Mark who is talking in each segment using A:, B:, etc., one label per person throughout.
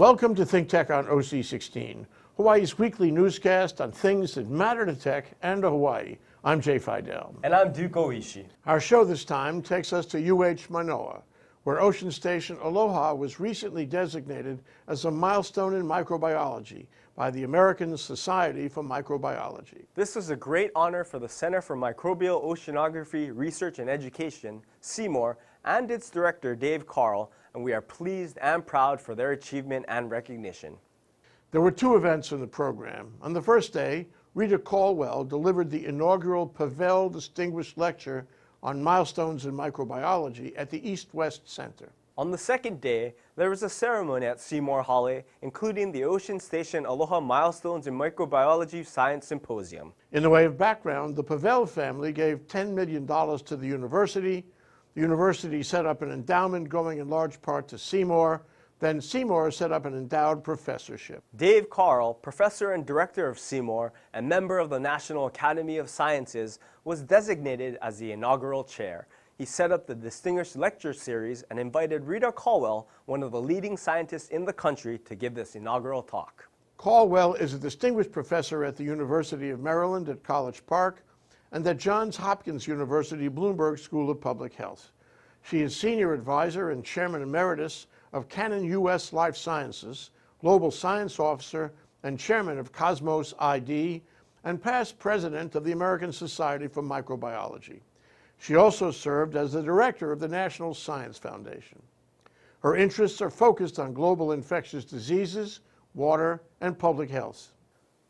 A: Welcome to ThinkTech on OC16, Hawaii's weekly newscast on things that matter to tech and to Hawaii. I'm Jay Fidell.
B: And I'm Duke Oishi.
A: Our show this time takes us to Manoa, where Ocean Station Aloha was recently designated as a milestone in microbiology by the American Society for Microbiology.
B: This was a great honor for the Center for Microbial Oceanography, Research and Education, CMOR, and its director, David Karl, and we are pleased and proud for their achievement and recognition.
A: There were two events in the program. On the first day, Rita Colwell delivered the inaugural Fidell Distinguished Lecture on Milestones in Microbiology at the East-West Center.
B: On the second day, there was a ceremony at Seymour Hale, including the Ocean Station Aloha Milestones in Microbiology Science Symposium.
A: In the way of background, the Fidell family gave $10 million to the university. The university set up an endowment going in large part to Seymour. Then Seymour set up an endowed professorship.
B: Dave Karl, professor and director of Seymour and member of the National Academy of Sciences, was designated as the inaugural chair. He set up the Distinguished Lecture Series and invited Rita Colwell, one of the leading scientists in the country, to give this inaugural talk.
A: Colwell is a distinguished professor at the University of Maryland at College Park and at Johns Hopkins University Bloomberg School of Public Health. She is senior advisor and chairman emeritus of Canon U.S. Life Sciences, global science officer, and chairman of Cosmos ID, and past president of the American Society for Microbiology. She also served as the director of the National Science Foundation. Her interests are focused on global infectious diseases, water, and public health.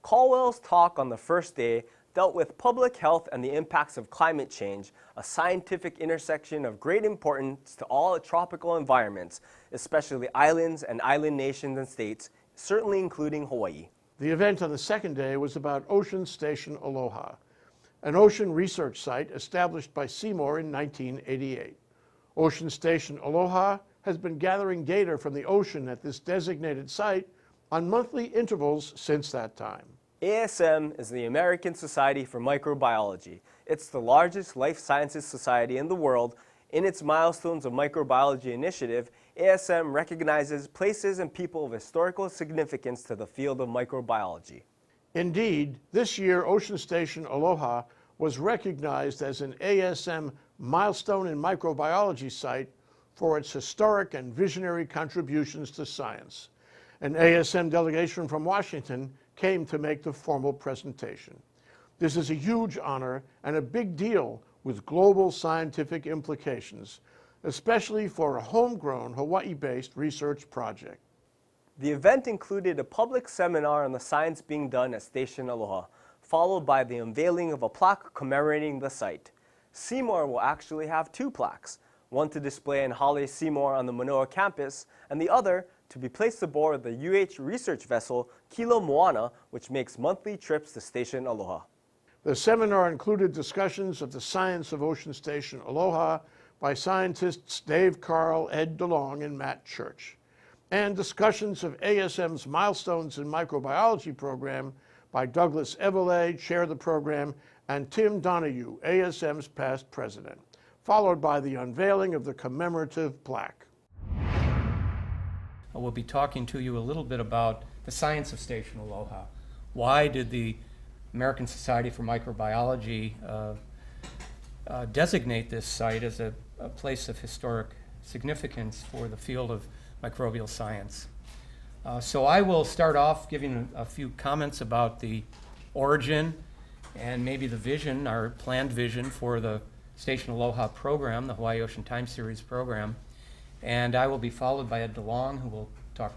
B: Colwell's talk on the first day dealt with public health and the impacts of climate change, a scientific intersection of great importance to all tropical environments, especially islands and island nations and states, certainly including Hawaii.
A: The event on the second day was about Ocean Station Aloha, an ocean research site established by Seymour in 1988. Ocean Station Aloha has been gathering data from the ocean at this designated site on monthly intervals since that time.
B: ASM is the American Society for Microbiology. It's the largest life sciences society in the world. In its Milestones of Microbiology initiative, ASM recognizes places and people of historical significance to the field of microbiology.
A: Indeed, this year Ocean Station Aloha was recognized as an ASM Milestone in Microbiology site for its historic and visionary contributions to science. An ASM delegation from Washington came to make the formal presentation. This is a huge honor and a big deal with global scientific implications, especially for a homegrown Hawaii-based research project.
B: The event included a public seminar on the science being done at Station Aloha, followed by the unveiling of a plaque commemorating the site. Seymour will actually have two plaques, one to display in Hale Seymour on the Manoa campus, and the other to be placed aboard the UH research vessel Kilo Moana, which makes monthly trips to Station Aloha.
A: The seminar included discussions of the science of Ocean Station Aloha by scientists Dave Karl, Ed Delong, and Matt Church, and discussions of ASM's Milestones in Microbiology program by Douglas Eveleigh, chair of the program, and Tim Donohue, ASM's past president, followed by the unveiling of the commemorative plaque.
C: We'll be talking to you a little bit about the science of Station Aloha. Why did the American Society for Microbiology designate this site as a place of historic significance for the field of microbial science? So I will start off giving a few comments about the origin and maybe the vision, our planned vision for the Station Aloha program, the Hawaii Ocean Time Series program. And I will be followed by Ed DeLong, who will talk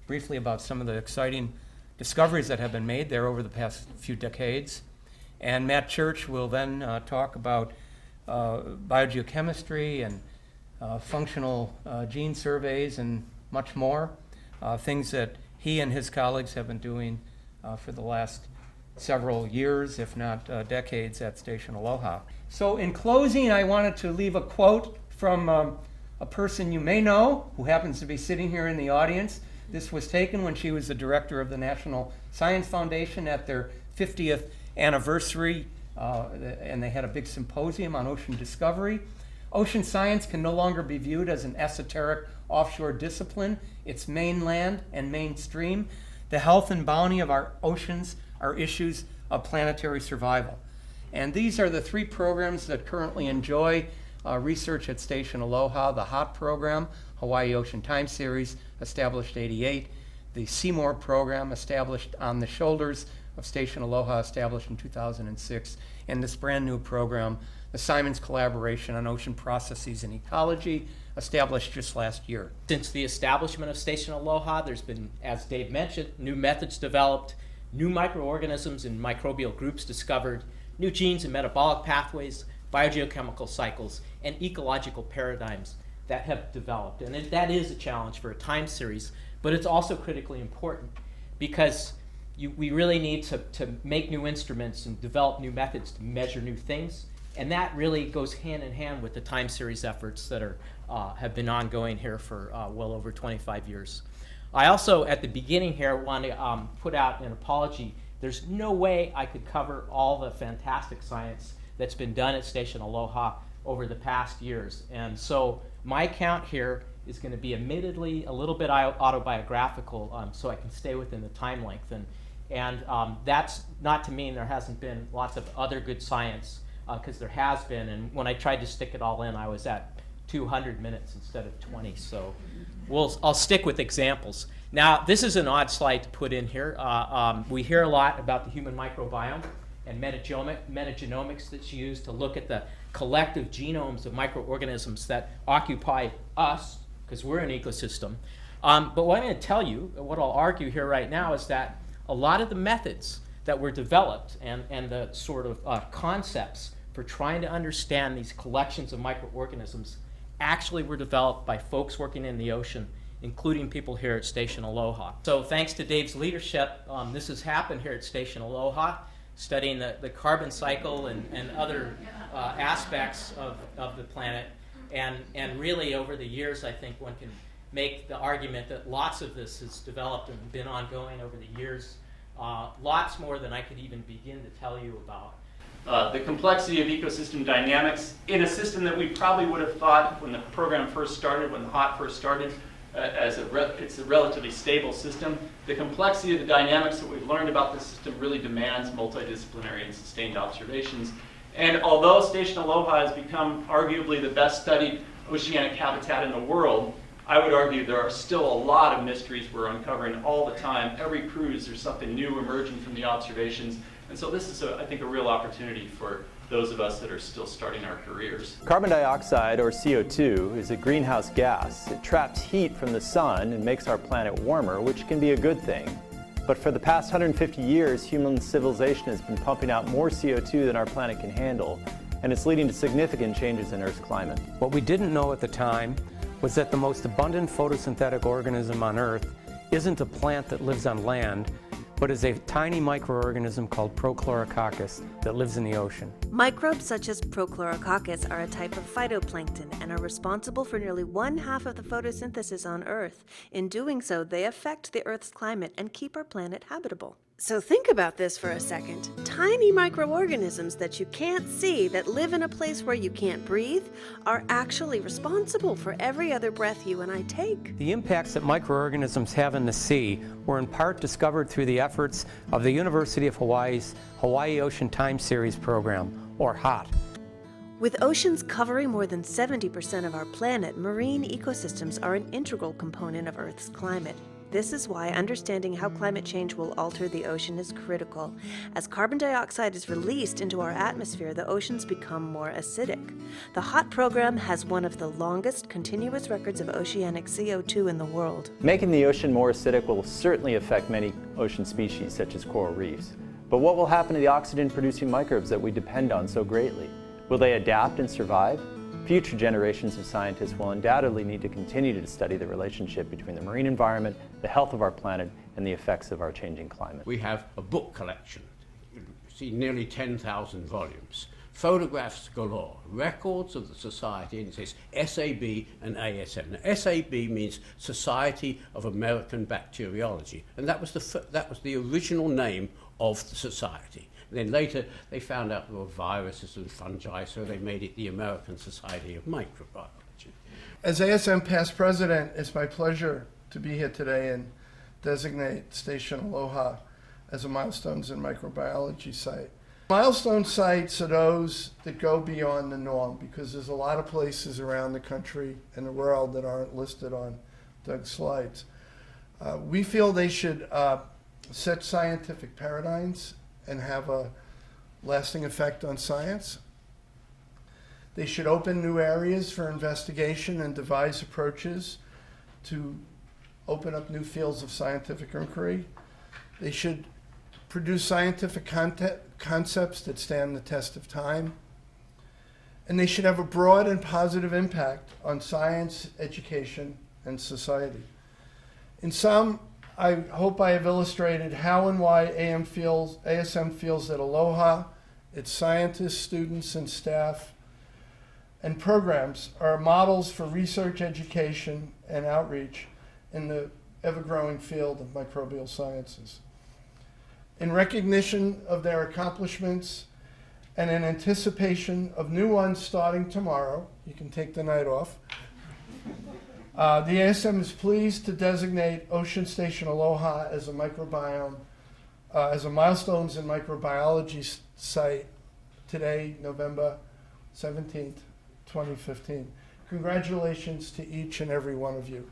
C: briefly about some of the exciting discoveries that have been made there over the past few decades. And Matt Church will then talk about biogeochemistry and functional gene surveys and much more, things that he and his colleagues have been doing for the last several years, if not decades, at Station Aloha. So in closing, I wanted to leave a quote from a person you may know who happens to be sitting here in the audience. This was taken when she was the director of the National Science Foundation at their 50th anniversary, and they had a big symposium on ocean discovery. Ocean science can no longer be viewed as an esoteric offshore discipline. It's mainland and mainstream. The health and bounty of our oceans are issues of planetary survival. And these are the 3 programs that currently enjoy research at Station Aloha: the HOT program, Hawaii Ocean Time Series, established '88, the Seymour program, established on the shoulders of Station Aloha, established in 2006, and this brand new program, the Simons Collaboration on Ocean Processes and Ecology, established just last year.
D: Since the establishment of Station Aloha, there's been, as Dave mentioned, new methods developed, new microorganisms and microbial groups discovered, new genes and metabolic pathways, biogeochemical cycles, and ecological paradigms that have developed. And that is a challenge for a time series, but it's also critically important because we really need to make new instruments and develop new methods to measure new things. And that really goes hand in hand with the time series efforts that have been ongoing here for well over 25 years. I also, at the beginning here, want to put out an apology. There's no way I could cover all the fantastic science that's been done at Station Aloha over the past years. And so my account here is going to be admittedly a little bit autobiographical, so I can stay within the time length. And that's not to mean there hasn't been lots of other good science, because there has been. And when I tried to stick it all in, I was at 200 minutes instead of 20. So I'll stick with examples. Now, this is an odd slide to put in here. We hear a lot about the human microbiome and metagenomics that's used to look at the collective genomes of microorganisms that occupy us, because we're an ecosystem. But what I'm going to tell you, what I'll argue here right now, is that a lot of the methods that were developed and the sort of concepts for trying to understand these collections of microorganisms actually were developed by folks working in the ocean, including people here at Station Aloha. So thanks to Dave's leadership, this has happened here at Station Aloha, studying the carbon cycle and other aspects of the planet. And really over the years, I think one can make the argument that lots of this has developed and been ongoing over the years, lots more than I could even begin to tell you about.
E: The complexity of ecosystem dynamics in a system that we probably would have thought when the program first started, when the HOT first started, it's a relatively stable system. The complexity of the dynamics that we've learned about this system really demands multidisciplinary and sustained observations. And although Station Aloha has become arguably the best studied oceanic habitat in the world, I would argue there are still a lot of mysteries we're uncovering all the time. Every cruise, there's something new emerging from the observations. And so this is, I think, a real opportunity for those of us that are still starting our careers.
F: Carbon dioxide, or CO2, is a greenhouse gas. It traps heat from the sun and makes our planet warmer, which can be a good thing. But for the past 150 years, human civilization has been pumping out more CO2 than our planet can handle, and it's leading to significant changes in Earth's climate.
C: What we didn't know at the time was that the most abundant photosynthetic organism on Earth isn't a plant that lives on land, but is a tiny microorganism called Prochlorococcus that lives in the ocean.
G: Microbes such as Prochlorococcus are a type of phytoplankton and are responsible for nearly 1/2 of the photosynthesis on Earth. In doing so, they affect the Earth's climate and keep our planet habitable. So think about this for a second. Tiny microorganisms that you can't see that live in a place where you can't breathe are actually responsible for every other breath you and I take.
C: The impacts that microorganisms have in the sea were in part discovered through the efforts of the University of Hawaii's Hawaii Ocean Time Series program, or HOT.
G: With oceans covering more than 70% of our planet, marine ecosystems are an integral component of Earth's climate. This is why understanding how climate change will alter the ocean is critical. As carbon dioxide is released into our atmosphere, the oceans become more acidic. The HOT program has one of the longest continuous records of oceanic CO2 in the world.
F: Making the ocean more acidic will certainly affect many ocean species, such as coral reefs. But what will happen to the oxygen-producing microbes that we depend on so greatly? Will they adapt and survive? Future generations of scientists will undoubtedly need to continue to study the relationship between the marine environment, the health of our planet, and the effects of our changing climate.
H: We have a book collection, you see nearly 10,000 volumes, photographs galore, records of the society, and it says SAB and ASM. Now, SAB means Society of American Bacteriology, and that was the original name of the society. Then later they found out there were viruses and fungi, so they made it the American Society of Microbiology.
I: As ASM past president, it's my pleasure to be here today and designate Station Aloha as a Milestones in Microbiology site. Milestone sites are those that go beyond the norm because there's a lot of places around the country and the world that aren't listed on Doug's slides. We feel they should set scientific paradigms and have a lasting effect on science. They should open new areas for investigation and devise approaches to open up new fields of scientific inquiry. They should produce scientific concepts that stand the test of time. And they should have a broad and positive impact on science, education, and society. In sum, I hope I have illustrated how and why ASM feels that Aloha, its scientists, students, and staff, and programs are models for research, education, and outreach in the ever-growing field of microbial sciences. In recognition of their accomplishments and in anticipation of new ones starting tomorrow, you can take the night off, the ASM is pleased to designate Ocean Station Aloha as a microbiome, as a Milestones in Microbiology site today, November 17th, 2015. Congratulations to each and every one of you.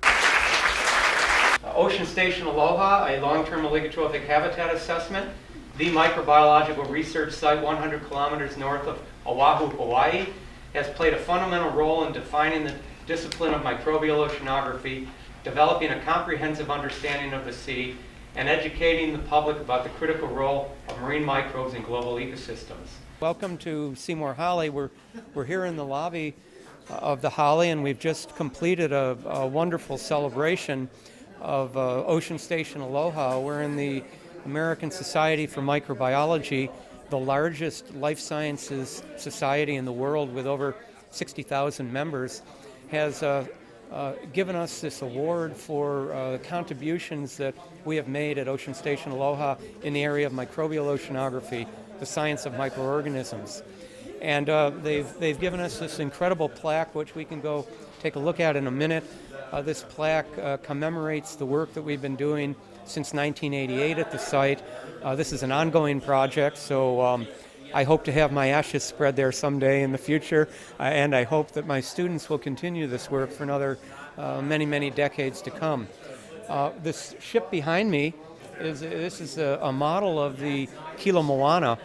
C: Ocean Station Aloha, a long-term oligotrophic habitat assessment, the microbiological research site 100 kilometers north of Oahu, Hawaii, has played a fundamental role in defining the discipline of microbial oceanography, developing a comprehensive understanding of the sea, and educating the public about the critical role of marine microbes in global ecosystems. Welcome to Seymour Holly. We're here in the lobby of the Holly, and we've just completed a wonderful celebration of Ocean Station Aloha. We're in the American Society for Microbiology, the largest life sciences society in the world with over 60,000 members, has given us this award for the contributions that we have made at Ocean Station Aloha in the area of microbial oceanography, the science of microorganisms. And they've given us this incredible plaque, which we can go take a look at in a minute. This plaque commemorates the work that we've been doing since 1988 at the site. This is an ongoing project, so I hope to have my ashes spread there someday in the future, and I hope that my students will continue this work for another many, many decades to come. This ship behind me is a model of the Kilo Moana,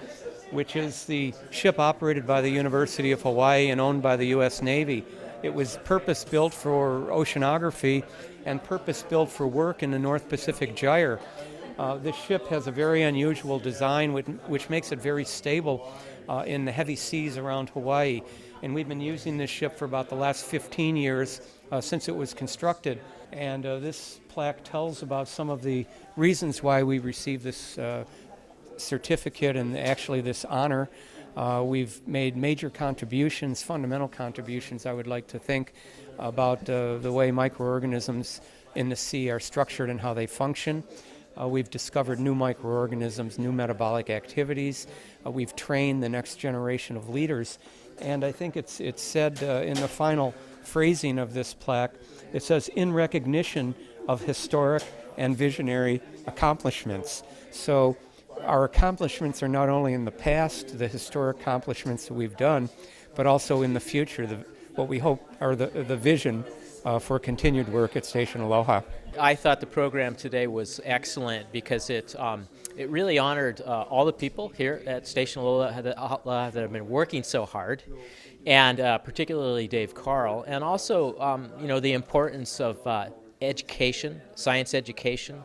C: which is the ship operated by the University of Hawai'i and owned by the U.S. Navy. It was purpose-built for oceanography and purpose-built for work in the North Pacific Gyre. This ship has a very unusual design which makes it very stable in the heavy seas around Hawaii. And we've been using this ship for about the last 15 years since it was constructed. And this plaque tells about some of the reasons why we received this certificate and actually this honor. We've made major contributions, fundamental contributions, I would like to think, about the way microorganisms in the sea are structured and how they function. We've discovered new microorganisms, new metabolic activities. We've trained the next generation of leaders. And I think it's said in the final phrasing of this plaque, it says, in recognition of historic and visionary accomplishments. So our accomplishments are not only in the past, the historic accomplishments that we've done, but also in the future, what we hope are the vision for continued work at Station Aloha.
D: I thought the program today was excellent because it really honored all the people here at Station Aloha that have been working so hard, and particularly Dave Karl, and also the importance of education, science education,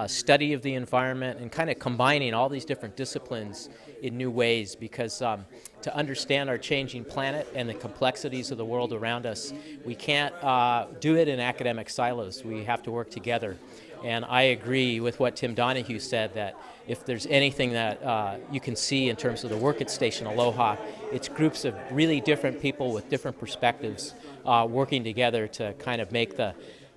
D: study of the environment, and kind of combining all these different disciplines in new ways, because to understand our changing planet and the complexities of the world around us, we can't do it in academic silos. We have to work together. And I agree with what Tim Donohue said, that if there's anything that you can see in terms of the work at Station Aloha, it's groups of really different people with different perspectives working together to kind of make the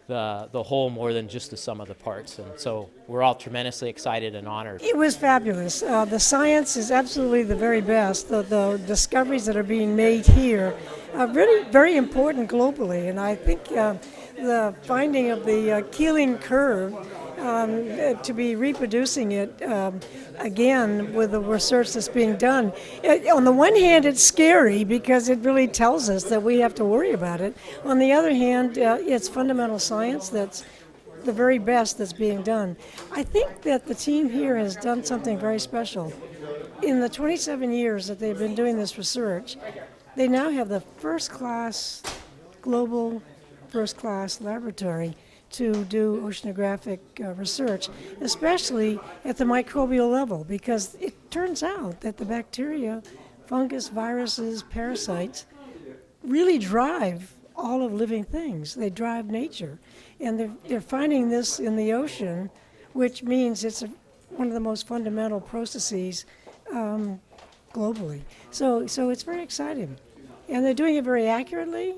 D: the whole more than just the sum of the parts. And so we're all tremendously excited and honored.
J: It was fabulous. The science is absolutely the very best. The discoveries that are being made here are really very important globally. And I think the finding of the Keeling curve, to be reproducing it again with the research that's being done. On the one hand, it's scary because it really tells us that we have to worry about it. On the other hand, it's fundamental science that's the very best that's being done. I think that the team here has done something very special. In the 27 years that they've been doing this research, they now have the first-class, global first-class laboratory to do oceanographic research, especially at the microbial level, because it turns out that the bacteria, fungus, viruses, parasites really drive all of living things. They drive nature. And they're finding this in the ocean, which means it's one of the most fundamental processes globally. So it's very exciting. And they're doing it very accurately.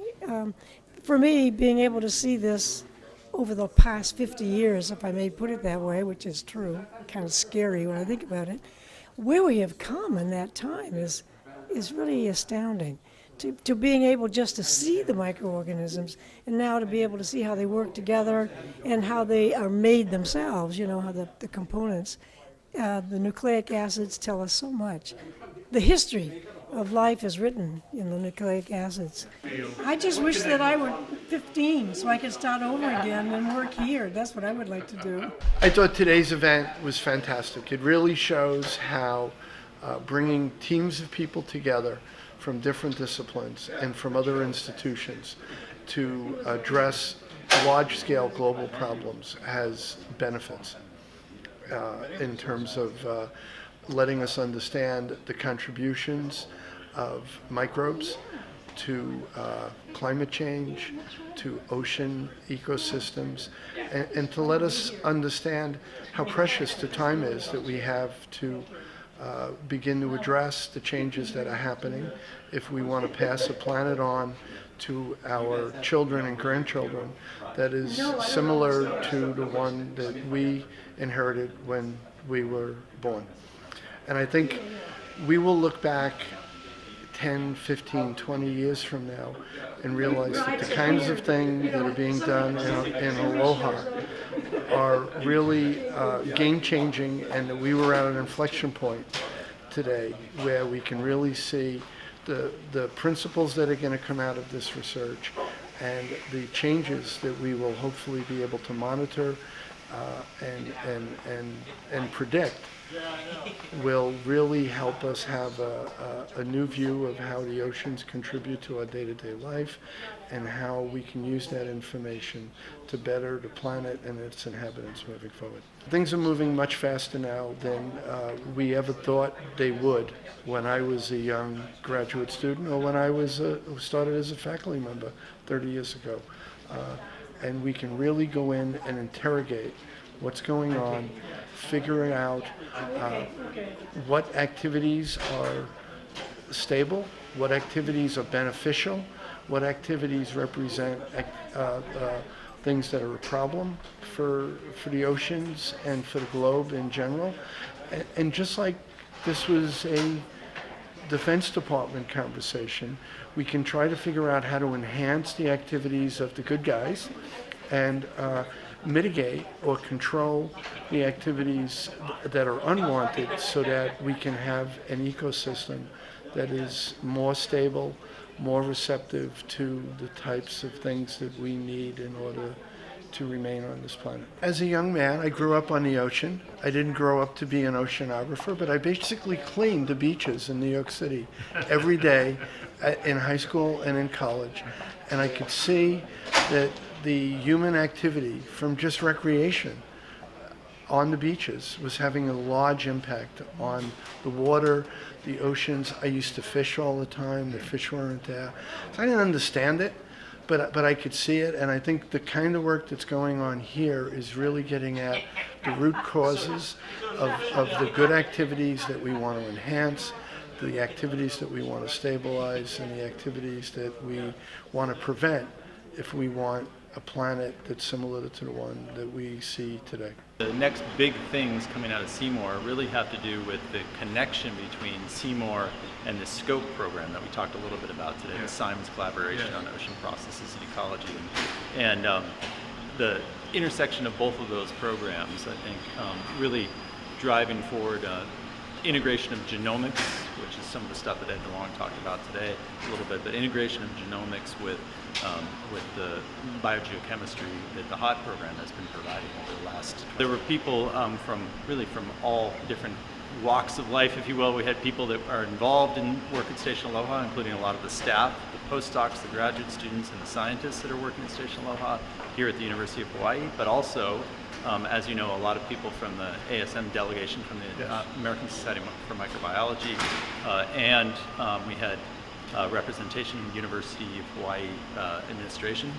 J: For me, being able to see this over the past 50 years, if I may put it that way, which is true, kind of scary when I think about it, where we have come in that time is really astounding. To being able just to see the microorganisms, and now to be able to see how they work together and how they are made themselves, how the components, the nucleic acids tell us so much. The history of life is written in the nucleic acids. I just wish that I were 15 so I could start over again and work here. That's what I would like to do.
I: I thought today's event was fantastic. It really shows how bringing teams of people together from different disciplines and from other institutions to address large-scale global problems has benefits in terms of letting us understand the contributions of microbes to climate change, to ocean ecosystems, and to let us understand how precious the time is that we have to begin to address the changes that are happening if we want to pass a planet on to our children and grandchildren that is similar to the one that we inherited when we were born. And I think we will look back 10, 15, 20 years from now and realize that the kinds of things that are being done in Aloha are really game-changing, and that we were at an inflection point today where we can really see the principles that are going to come out of this research and the changes that we will hopefully be able to monitor and predict will really help us have a new view of how the oceans contribute to our day-to-day life and how we can use that information to better the planet and its inhabitants moving forward. Things are moving much faster now than we ever thought they would when I was a young graduate student or when I started as a faculty member 30 years ago. And we can really go in and interrogate what's going on, figuring out what activities are stable, what activities are beneficial, what activities represent things that are a problem for the oceans and for the globe in general. And just like this was a Defense Department conversation, we can try to figure out how to enhance the activities of the good guys and mitigate or control the activities that are unwanted so that we can have an ecosystem that is more stable, more receptive to the types of things that we need in order to remain on this planet. As a young man, I grew up on the ocean. I didn't grow up to be an oceanographer, but I basically cleaned the beaches in New York City every day in high school and in college. And I could see that the human activity from just recreation on the beaches was having a large impact on the water, the oceans. I used to fish all the time. The fish weren't there. So I didn't understand it, but I could see it. And I think the kind of work that's going on here is really getting at the root causes of the good activities that we want to enhance, the activities that we want to stabilize, and the activities that we want to prevent if we want a planet that's similar to the one that we see today.
K: The next big things coming out of Seymour really have to do with the connection between Seymour and the SCOPE program that we talked a little bit about today, the Simons collaboration on ocean processes and ecology. And the intersection of both of those programs, I think, really driving forward integration of genomics, which is some of the stuff that Ed Delong talked about today a little bit, but integration of genomics with the biogeochemistry that the HOT program has been providing over the last. There were people from all different walks of life, if you will. We had people that are involved in work at Station Aloha, including a lot of the staff, the postdocs, the graduate students, and the scientists that are working at Station Aloha here at the University of Hawai'i, but also, as you know, a lot of people from the ASM delegation from the American Society for Microbiology, and we had representation in the University of Hawai'i administration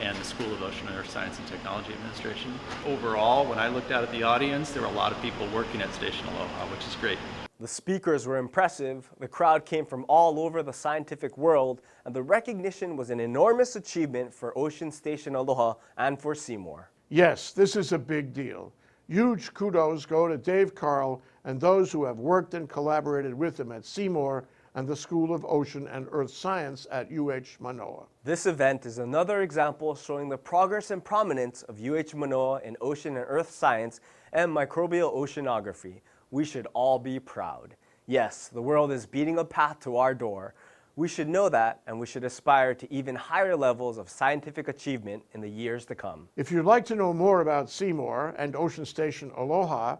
K: and the School of Ocean Earth Science and Technology Administration. Overall, when I looked out at the audience, there were a lot of people working at Station Aloha, which is great.
B: The speakers were impressive, the crowd came from all over the scientific world, and the recognition was an enormous achievement for Ocean Station Aloha and for Seymour.
A: Yes, this is a big deal. Huge kudos go to Dave Karl and those who have worked and collaborated with him at Seymour and the School of Ocean and Earth Science at UH Manoa.
B: This event is another example showing the progress and prominence of UH Manoa in ocean and earth science and microbial oceanography. We should all be proud. Yes, the world is beating a path to our door. We should know that, and we should aspire to even higher levels of scientific achievement in the years to come.
A: If you'd like to know more about Seymour and Ocean Station Aloha,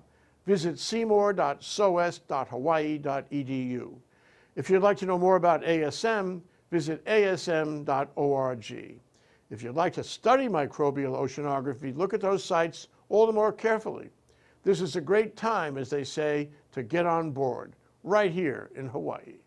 A: visit seymour.soes.hawaii.edu. If you'd like to know more about ASM, visit asm.org. If you'd like to study microbial oceanography, look at those sites all the more carefully. This is a great time, as they say, to get on board, right here in Hawaii.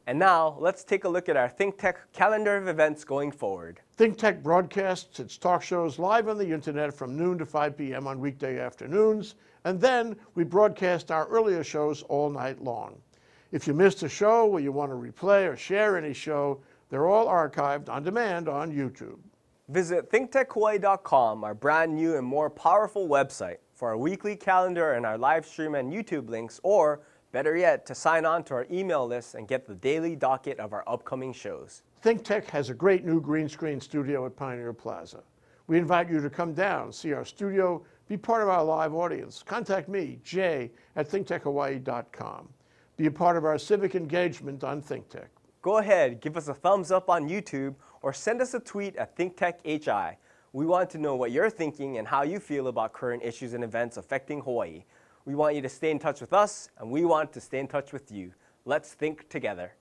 B: And now, let's take a look at our ThinkTech calendar of events going forward.
A: ThinkTech broadcasts its talk shows live on the internet from noon to 5 p.m. on weekday afternoons, and then we broadcast our earlier shows all night long. If you missed a show or you want to replay or share any show, they're all archived on demand on YouTube.
B: Visit thinktechhawaii.com, our brand new and more powerful website, for our weekly calendar and our live stream and YouTube links, or better yet, to sign on to our email list and get the daily docket of our upcoming shows.
A: ThinkTech has a great new green screen studio at Pioneer Plaza. We invite you to come down, see our studio, be part of our live audience. Contact me, Jay, at thinktechhawaii.com. Be a part of our civic engagement on ThinkTech.
B: Go ahead, give us a thumbs up on YouTube, or send us a tweet at ThinkTechHI. We want to know what you're thinking and how you feel about current issues and events affecting Hawaii. We want you to stay in touch with us, and we want to stay in touch with you. Let's think together.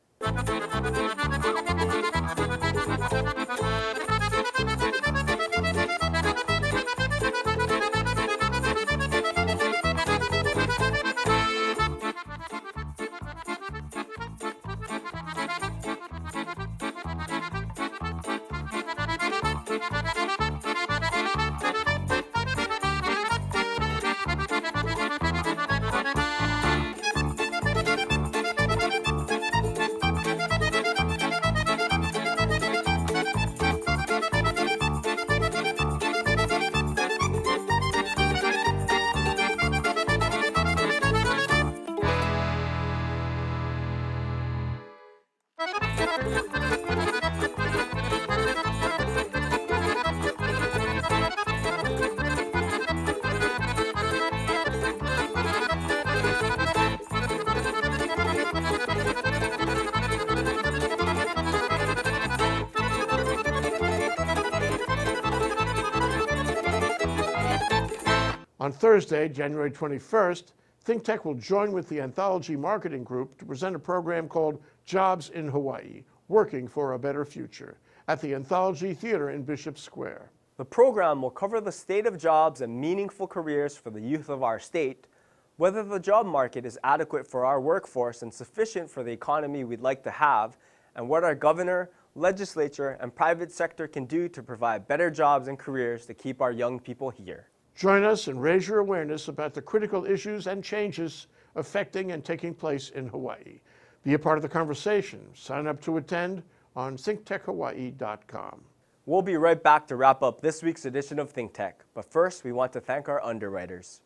A: On Thursday, January 21st, ThinkTech will join with the Anthology Marketing Group to present a program called Jobs in Hawaii, Working for a Better Future, at the Anthology Theater in Bishop Square.
B: The program will cover the state of jobs and meaningful careers for the youth of our state, whether the job market is adequate for our workforce and sufficient for the economy we'd like to have, and what our governor, legislature, and private sector can do to provide better jobs and careers to keep our young people here.
A: Join us and raise your awareness about the critical issues and changes affecting and taking place in Hawaii. Be a part of the conversation. Sign up to attend on thinktechhawaii.com.
B: We'll be right back to wrap up this week's edition of ThinkTech, but first we want to thank our underwriters.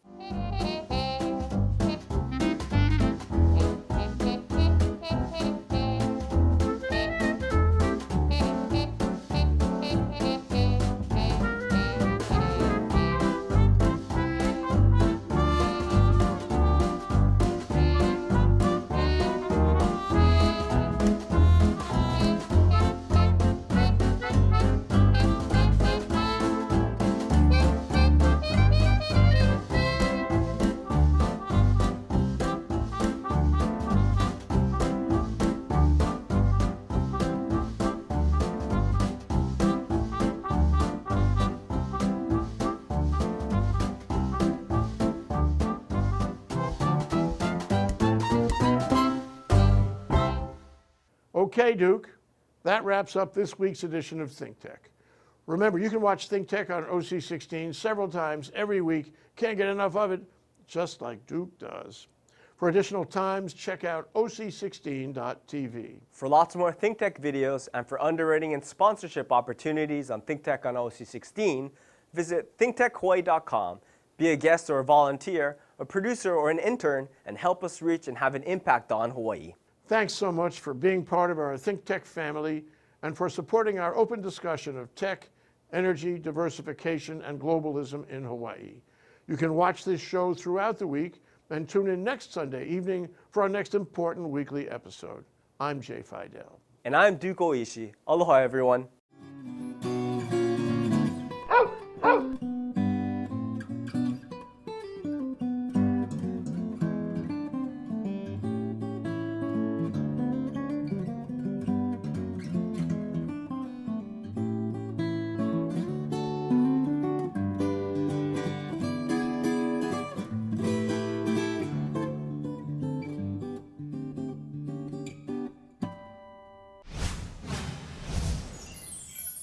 A: Okay, Duke, that wraps up this week's edition of ThinkTech. Remember, you can watch ThinkTech on OC16 several times every week. Can't get enough of it, just like Duke does. For additional times, check out oc16.tv.
B: For lots more ThinkTech videos and for underwriting and sponsorship opportunities on ThinkTech on OC16, visit thinktechhawaii.com. Be a guest or a volunteer, a producer or an intern, and help us reach and have an impact on Hawaii.
A: Thanks so much for being part of our ThinkTech family and for supporting our open discussion of tech, energy, diversification, and globalism in Hawaii. You can watch this show throughout the week and tune in next Sunday evening for our next important weekly episode. I'm Jay Fidell.
B: And I'm Duke Oishi. Aloha, everyone.